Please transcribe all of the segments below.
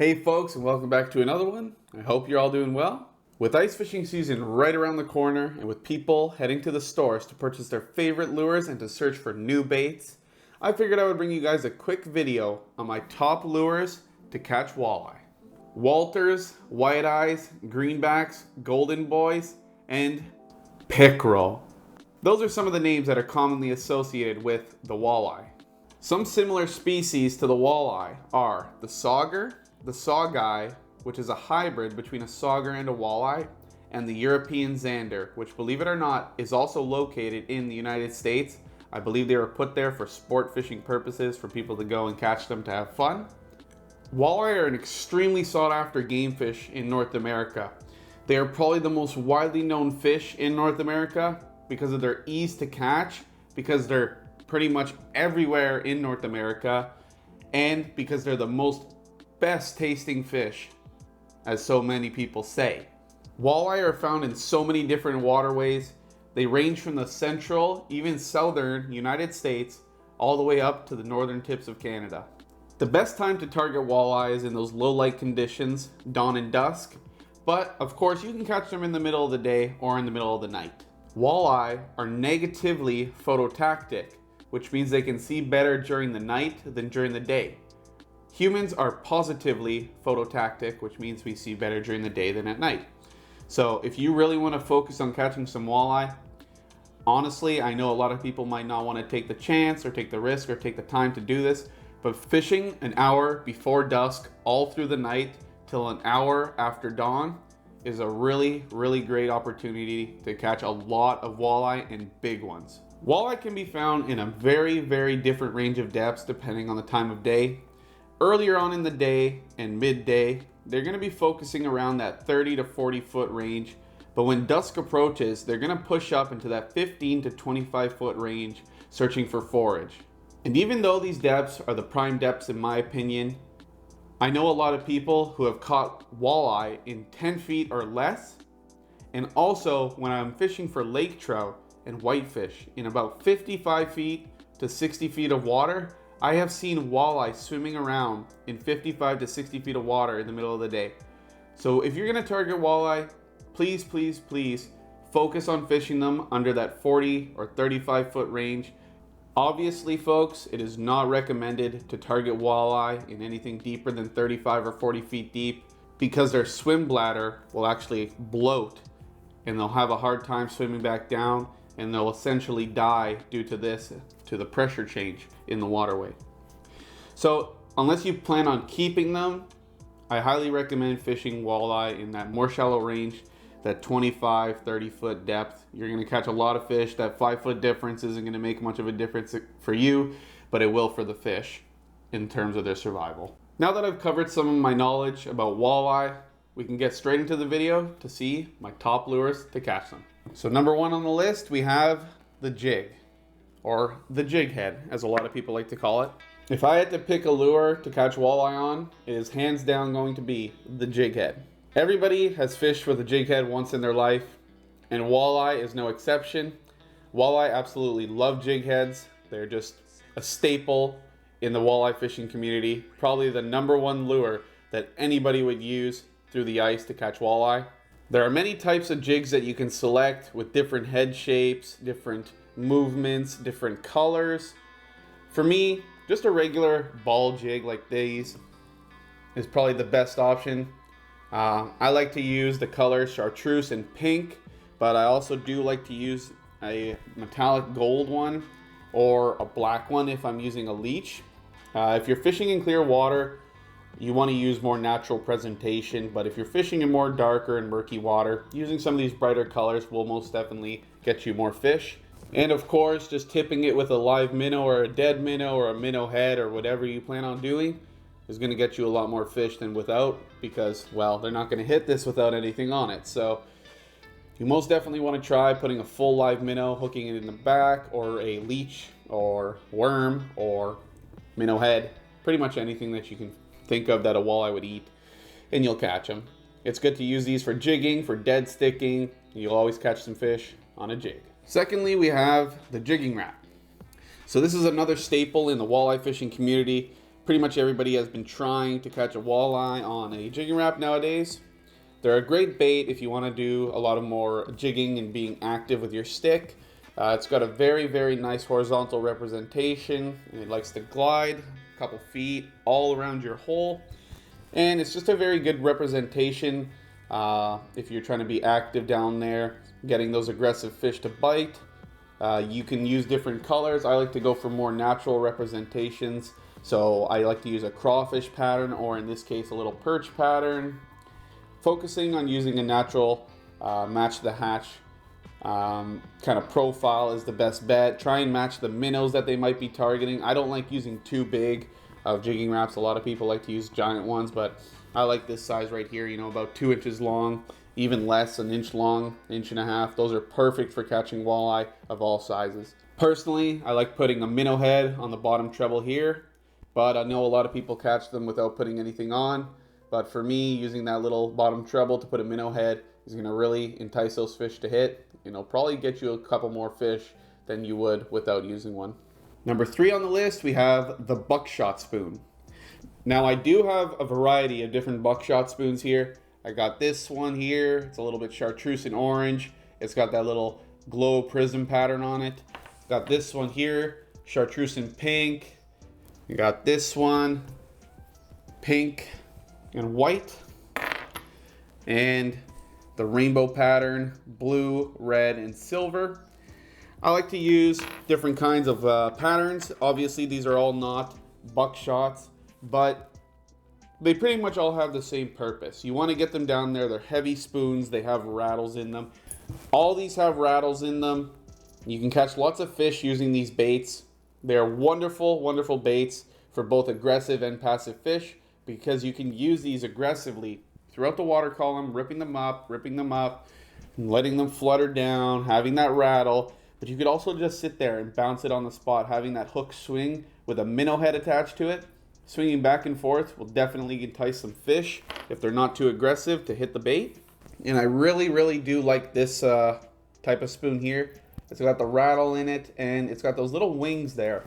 Hey folks, and welcome back to another one. I hope you're all doing well. With ice fishing season right around the corner and with people heading to the stores to purchase their favorite lures and to search for new baits, I figured I would bring you guys a quick video on my top lures to catch walleye. Walters, white eyes, greenbacks, golden boys, and pickerel. Those are some of the names that are commonly associated with the walleye. Some similar species to the walleye are the sauger, the sawguy, which is a hybrid between a sauger and a walleye, and the European zander, which, believe it or not, is also located in the United States. I believe they were put there for sport fishing purposes for people to go and catch them to have fun. Walleye are an extremely sought after game fish in North America. They are probably the most widely known fish in North America because of their ease to catch, because they're pretty much everywhere in North America, and because they're the most best tasting fish, as so many people say. Walleye are found in so many different waterways. They range from the central, even southern United States, all the way up to the northern tips of Canada. The best time to target walleye is in those low light conditions, dawn and dusk, but of course you can catch them in the middle of the day or in the middle of the night. Walleye are negatively phototactic, which means they can see better during the night than during the day. Humans are positively phototactic, which means we see better during the day than at night. So if you really want to focus on catching some walleye, honestly, I know a lot of people might not want to take the chance or take the risk or take the time to do this, but fishing an hour before dusk all through the night till an hour after dawn is a really great opportunity to catch a lot of walleye and big ones. Walleye can be found in a very different range of depths depending on the time of day. Earlier on in the day and midday, they're going to be focusing around that 30 to 40 foot range, but when dusk approaches, they're going to push up into that 15 to 25 foot range searching for forage. And even though these depths are the prime depths in my opinion, I know a lot of people who have caught walleye in 10 feet or less, and also when I'm fishing for lake trout and whitefish in about 55 feet to 60 feet of water, I have seen walleye swimming around in 55 to 60 feet of water in the middle of the day. So if you're going to target walleye, please focus on fishing them under that 40 or 35 foot range. Obviously, folks, it is not recommended to target walleye in anything deeper than 35 or 40 feet deep because their swim bladder will actually bloat and they'll have a hard time swimming back down, and they'll essentially die due to the pressure change in the waterway. So unless you plan on keeping them, I highly recommend fishing walleye in that more shallow range, that 25, 30 foot depth. You're going to catch a lot of fish. That 5 foot difference isn't going to make much of a difference for you, but it will for the fish in terms of their survival. Now that I've covered some of my knowledge about walleye, we can get straight into the video to see my top lures to catch them. So number one on the list, we have the jig, or the jighead, as a lot of people like to call it. If I had to pick a lure to catch walleye on, it is hands down going to be the jighead. Everybody has fished with a jighead once in their life, and walleye is no exception. Walleye absolutely love jigheads. They're just a staple in the walleye fishing community. Probably the number one lure that anybody would use through the ice to catch walleye. There are many types of jigs that you can select with different head shapes, different movements, different colors. For me, just a regular ball jig like these is probably the best option. I like to use the color chartreuse and pink, but I also do like to use a metallic gold one or a black one if I'm using a leech. If you're fishing in clear water, you want to use more natural presentation, but if you're fishing in more darker and murky water, using some of these brighter colors will most definitely get you more fish. And of course, just tipping it with a live minnow or a dead minnow or a minnow head or whatever you plan on doing is going to get you a lot more fish than without, because, well, they're not going to hit this without anything on it. So you most definitely want to try putting a full live minnow, hooking it in the back, or a leech or worm or minnow head, pretty much anything that you can think of that a walleye would eat, and you'll catch them. It's good to use these for jigging, for dead sticking. You'll always catch some fish on a jig. Secondly, we have the Jigging Rap. So this is another staple in the walleye fishing community. pretty much everybody has been trying to catch a walleye on a jigging Rap nowadays. They're a great bait if you want to do a lot of more jigging and being active with your stick. It's got a very, very nice horizontal representation, and it likes to glide a couple feet all around your hole. And it's just a very good representation if you're trying to be active down there, getting those aggressive fish to bite. You can use different colors. I like to go for more natural representations. So I like to use a crawfish pattern, or in this case, a little perch pattern. Focusing on using a natural match the hatch kind of profile is the best bet. Try and match the minnows that they might be targeting. I don't like using too big of jigging Raps. A lot of people like to use giant ones, but I like this size right here, you know, about 2 inches long, even less, an inch long, inch and a half. Those are perfect for catching walleye of all sizes. Personally, I like putting a minnow head on the bottom treble here, but I know a lot of people catch them without putting anything on. But for me, using that little bottom treble to put a minnow head is going to really entice those fish to hit. It'll probably get you a couple more fish than you would without using one. Number 3 on the list, we have the Buckshot Spoon. Now I do have a variety of different Buckshot Spoons here. I got this one here. It's a little bit chartreuse and orange. It's got that little glow prism pattern on it. Got this one here, chartreuse and pink. You got this one, pink and white, and the rainbow pattern, blue, red, and silver. I like to use different kinds of patterns. Obviously, these are all not buckshots, but they pretty much all have the same purpose. You want to get them down there. They're heavy spoons. They have rattles in them. All these have rattles in them. You can catch lots of fish using these baits. They're wonderful, wonderful baits for both aggressive and passive fish, because you can use these aggressively throughout the water column, ripping them up, and letting them flutter down, having that rattle. But you could also just sit there and bounce it on the spot, having that hook swing with a minnow head attached to it. Swinging back and forth will definitely entice some fish if they're not too aggressive to hit the bait. And I really, really do like this type of spoon here. It's got the rattle in it, and it's got those little wings there.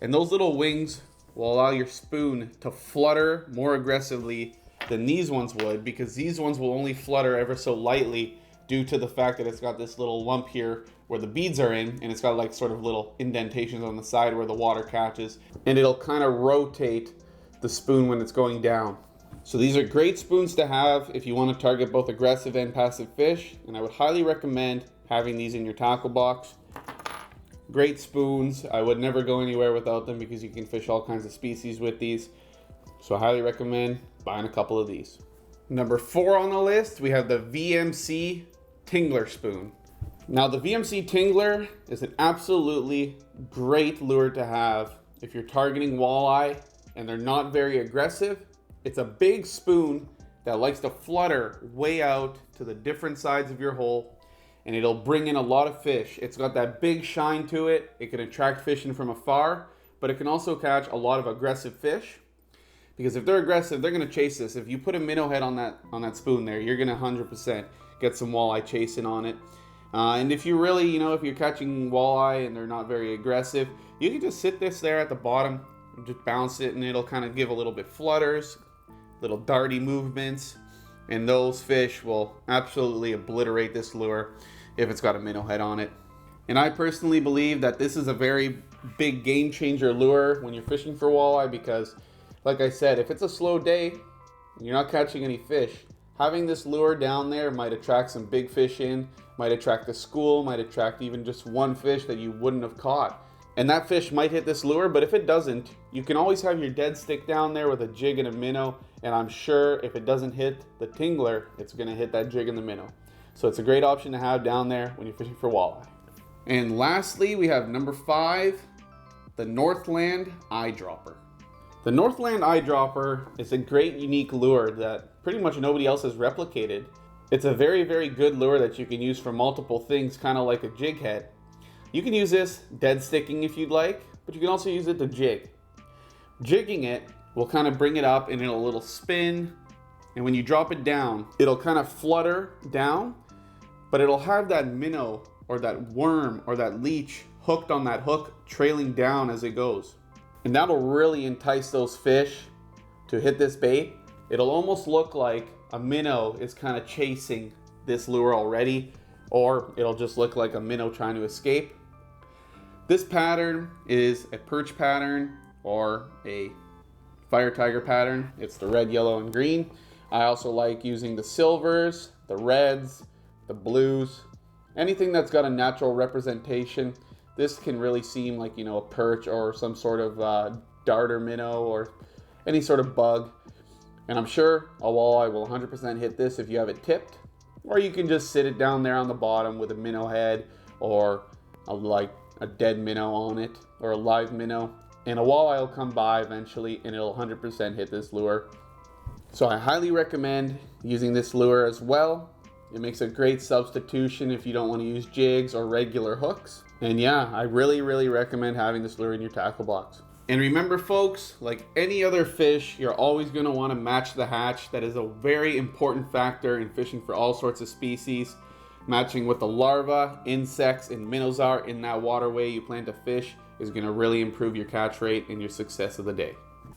And those little wings will allow your spoon to flutter more aggressively than these ones would, because these ones will only flutter ever so lightly due to the fact that it's got this little lump here where the beads are in, and it's got like sort of little indentations on the side where the water catches, and it'll kind of rotate the spoon when it's going down. So these are great spoons to have if you want to target both aggressive and passive fish, and I would highly recommend having these in your tackle box. Great spoons. I would never go anywhere without them because you can fish all kinds of species with these. So I highly recommend buying a couple of these. Number 4 on the list, we have the VMC Tingler spoon. Now the VMC Tingler is an absolutely great lure to have if you're targeting walleye and they're not very aggressive. It's a big spoon that likes to flutter way out to the different sides of your hole, and it'll bring in a lot of fish. It's got that big shine to it. It can attract fish in from afar, but it can also catch a lot of aggressive fish. Because if they're aggressive, they're gonna chase this. If you put a minnow head on that spoon there, you're gonna 100% get some walleye chasing on it. And if you really, if you're catching walleye and they're not very aggressive, you can just sit this there at the bottom and just bounce it, and it'll kind of give a little bit flutters, little darty movements, and those fish will absolutely obliterate this lure if it's got a minnow head on it. And I personally believe that this is a very big game changer lure when you're fishing for walleye, because like I said, if it's a slow day and you're not catching any fish, having this lure down there might attract some big fish in, might attract a school, might attract even just one fish that you wouldn't have caught. And that fish might hit this lure, but if it doesn't, you can always have your dead stick down there with a jig and a minnow, and I'm sure if it doesn't hit the Tingler, it's gonna hit that jig and the minnow. So it's a great option to have down there when you're fishing for walleye. And lastly, we have number 5, the Northland Eye-Dropper. The Northland Eye-Dropper is a great unique lure that pretty much nobody else has replicated. It's a very, very good lure that you can use for multiple things, kind of like a jighead. You can use this dead sticking if you'd like, but you can also use it to jig. Jigging it will kind of bring it up and it'll a little spin, and when you drop it down, it'll kind of flutter down, but it'll have that minnow or that worm or that leech hooked on that hook trailing down as it goes. And that'll really entice those fish to hit this bait. It'll almost look like a minnow is kind of chasing this lure already, or it'll just look like a minnow trying to escape. This pattern is a perch pattern or a fire tiger pattern. It's the red, yellow, and green. I also like using the silvers, the reds, the blues, anything that's got a natural representation. This can really seem like, you know, a perch or some sort of darter minnow or any sort of bug. And I'm sure a walleye will 100% hit this if you have it tipped, or you can just sit it down there on the bottom with a minnow head or a dead minnow on it or a live minnow, and a walleye will come by eventually and it'll 100% hit this lure. So I highly recommend using this lure as well. It makes a great substitution if you don't want to use jigs or regular hooks. And yeah, I really recommend having this lure in your tackle box. And remember folks, like any other fish, you're always going to want to match the hatch. That is a very important factor in fishing for all sorts of species. Matching what the larvae, insects, and minnows are in that waterway you plan to fish is going to really improve your catch rate and your success of the day.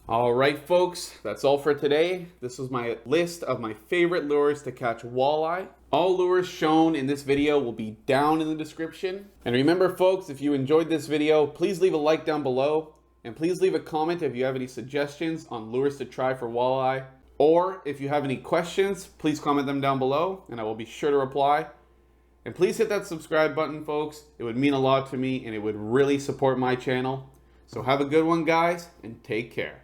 All right, folks, that's all for today. This was my list of my favorite lures to catch walleye. All lures shown in this video will be down in the description. And remember, folks, if you enjoyed this video, please leave a like down below. And please leave a comment if you have any suggestions on lures to try for walleye. Or if you have any questions, please comment them down below and I will be sure to reply. And please hit that subscribe button, folks. It would mean a lot to me and it would really support my channel. So have a good one, guys, and take care.